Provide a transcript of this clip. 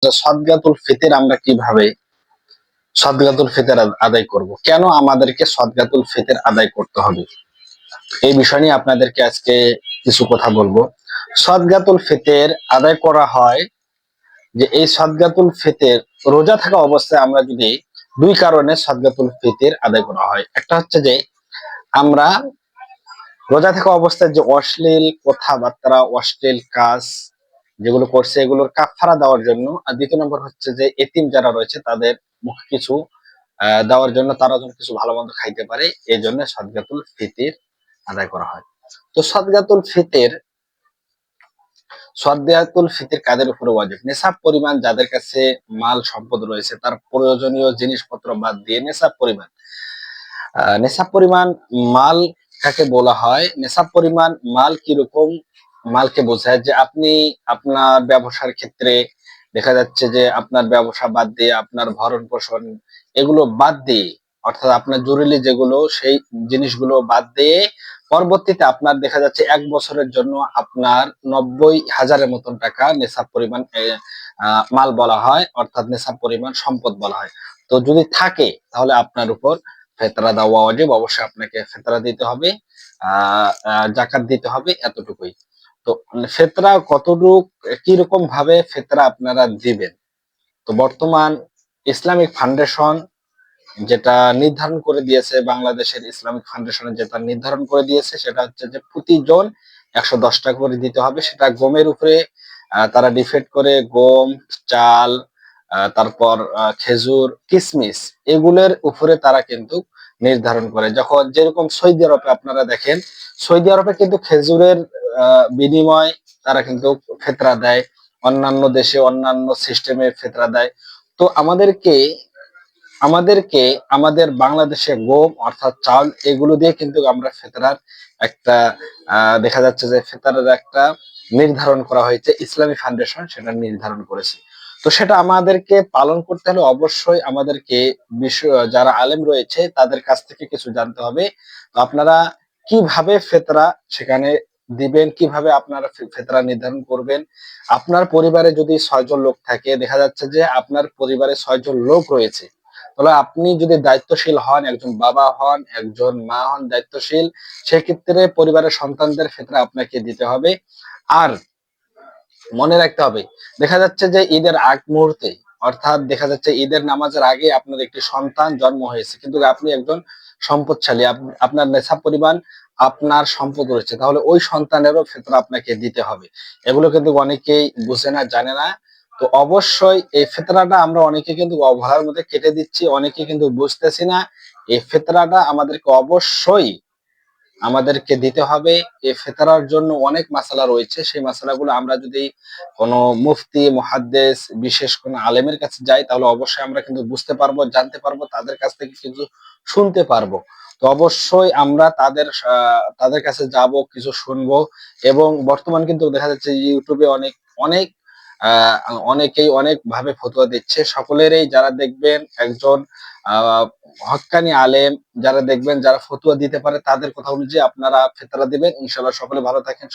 সদকাতুল ফিতর আমরা কিভাবে সদকাতুল ফিতর আদায় করব, কেন আমাদেরকে সদকাতুল ফিতর আদায় করতে হবে, এই বিষয় নিয়ে আপনাদেরকে আজকে কিছু কথা বলবো। সদকাতুল ফিতর আদায় করা হয় যে এই সদকাতুল ফিতর রোজা থাকা অবস্থায় আমরা যদি দুই কারণে সদকাতুল ফিতর আদায় করা হয়। একটা হচ্ছে যে আমরা রোজা থাকা অবস্থায় যে অশ্লীল কথাবার্তা, অশ্লীল কাজ যেগুলো করছে এগুলোর কাফারা দেওয়ার জন্য, আর দ্বিতীয় নম্বর হচ্ছে যে এতিম যারা রয়েছে তাদের মুখে কিছু দেওয়ার জন্য, তারা যেন কিছু ভালো মন্দ খাইতে পারে, এই জন্য সদকাতুল ফিতর আদায় করা হয়। তো সদকাতুল ফিতর কাদের উপরে ওয়াজিব? নেশাব পরিমাণ যাদের কাছে মাল সম্পদ রয়েছে, তার প্রয়োজনীয় জিনিসপত্র বাদ দিয়ে নেশাব পরিমাণ মাল কাকে বলা হয়? নেশাব পরিমাণ মাল কিরকম মালকে বোঝায় যে আপনি আপনার ব্যবসার ক্ষেত্রে দেখা যাচ্ছে যে আপনার ব্যবসা বাদ দিয়ে, আপনার ভরণ পোষণ এগুলো বাদ দিয়ে, অর্থাৎ আপনার জরুরি যেগুলো সেই জিনিসগুলো বাদ দিয়ে পরবর্তীতে আপনার দেখা যাচ্ছে 1 বছরের জন্য আপনার 90,000-এর মতন টাকা নেশাব পরিমাণ মাল বলা হয়, অর্থাৎ নেশাব পরিমাণ সম্পদ বলা হয়। তো যদি থাকে তাহলে আপনার উপর ফেতরা দেওয়া ওয়াজিব, অবশ্যই আপনাকে ফেতরা দিতে হবে, জাকাত দিতে হবে, এতটুকুই। তো ফেতরা কতটুক, কিরকম ভাবে ফেতরা আপনারা দিবেন? তো বর্তমান ইসলামিক ফাউন্ডেশন যেটা নির্ধারণ করে দিয়েছে, বাংলাদেশের ইসলামিক ফাউন্ডেশনে যেটা নির্ধারণ করে দিয়েছে সেটা হচ্ছে যে প্রতিজন 110 টাকা করে দিতে হবে। সেটা গমের উপরে তারা ডিফেন্ড করে, গম, চাল, তারপর খেজুর, কিসমিস এগুলোর উপরে তারা কিন্তু নির্ধারণ করে। যখন যেরকম সৌদি আরবে আপনারা দেখেন, সৌদি আরবে কিন্তু খেজুরের বিনিময় তারা কিন্তু ফেতরা দেয়, অন্যান্য দেশে অন্যান্য সিস্টেমে ফেতরা দেয়। তো আমাদেরকে আমাদের বাংলাদেশে গম অর্থাৎ চাল এগুলো দিয়ে কিন্তু আমরা ফেতরার একটা দেখা যাচ্ছে যে ফেতরার একটা নির্ধারণ করা হয়েছে, ইসলামী ফাউন্ডেশন সেটা নির্ধারণ করেছে। তো সেটা আমাদেরকে পালন করতে হলে অবশ্যই আমাদেরকে যারা আলেম রয়েছে তাদের কাছ থেকে কিছু জানতে হবে। তো আপনারা কিভাবে ফেতরা সেখানে দিবেন, কিভাবে আপনারা ফেতরা নির্ধারণ করবেন? আপনার পরিবারে যদি 6 জন লোক থাকে, দেখা যাচ্ছে যে আপনার পরিবারে 6 জন লোক রয়েছে, তাহলে আপনি যদি দায়িত্বশীল হন, একজন বাবা হন, একজন মা হন দায়িত্বশীল, সেক্ষেত্রে পরিবারের সন্তানদের ক্ষেত্রে আপনাকে দিতে হবে। আর মনে রাখতে হবে, দেখা যাচ্ছে যে ঈদের আগ মুহূর্তে, অর্থাৎ দেখা যাচ্ছে ঈদের নামাজের আগে আপনার একটি সন্তান জন্ম হয়েছে, কিন্তু আপনি একজন সম্পদশালী, আপনার নেশাব পরিমাণ আপনার সম্পদ রয়েছে, তাহলে ওই সন্তানেরও ফিতরা আপনাকে দিতে হবে। এগুলো কিন্তু অনেকেই বুঝে না, জানে না। তো অবশ্যই এই ফিতরাটা আমরা অনেকে কিন্তু অবহেলার মধ্যে কেটে দিচ্ছি, অনেকে কিন্তু বুঝতেছি না। এই ফিতরাটা আমাদেরকে দিতে হবে। এই ফেতরার জন্য অনেক মাসালা রয়েছে, সেই মাসালাগুলো আমরা যদি কোনো মুফতি, মুহাদ্দিস, বিশেষ কোনো আলেমের কাছে যাই, তাহলে অবশ্যই আমরা কিন্তু বুঝতে পারবো, জানতে পারবো, তাদের কাছ থেকে কিন্তু শুনতে পারবো। তো অবশ্যই আমরা তাদের কাছে যাব, কিছু শুনবো। এবং বর্তমান কিন্তু দেখা যাচ্ছে ইউটিউবে অনেক অনেক আহ অনেকেই অনেক ভাবে ফতোয়া দিচ্ছে। সকলেরই যারা দেখবেন একজন আহ হক্কানি আলেম, যারা দেখবেন যারা ফতুয়া দিতে পারে, তাদের কথা অনুযায়ী আপনারা ফেতরা দিবেন। ইনশাআল্লাহ সকলে ভালো থাকেন।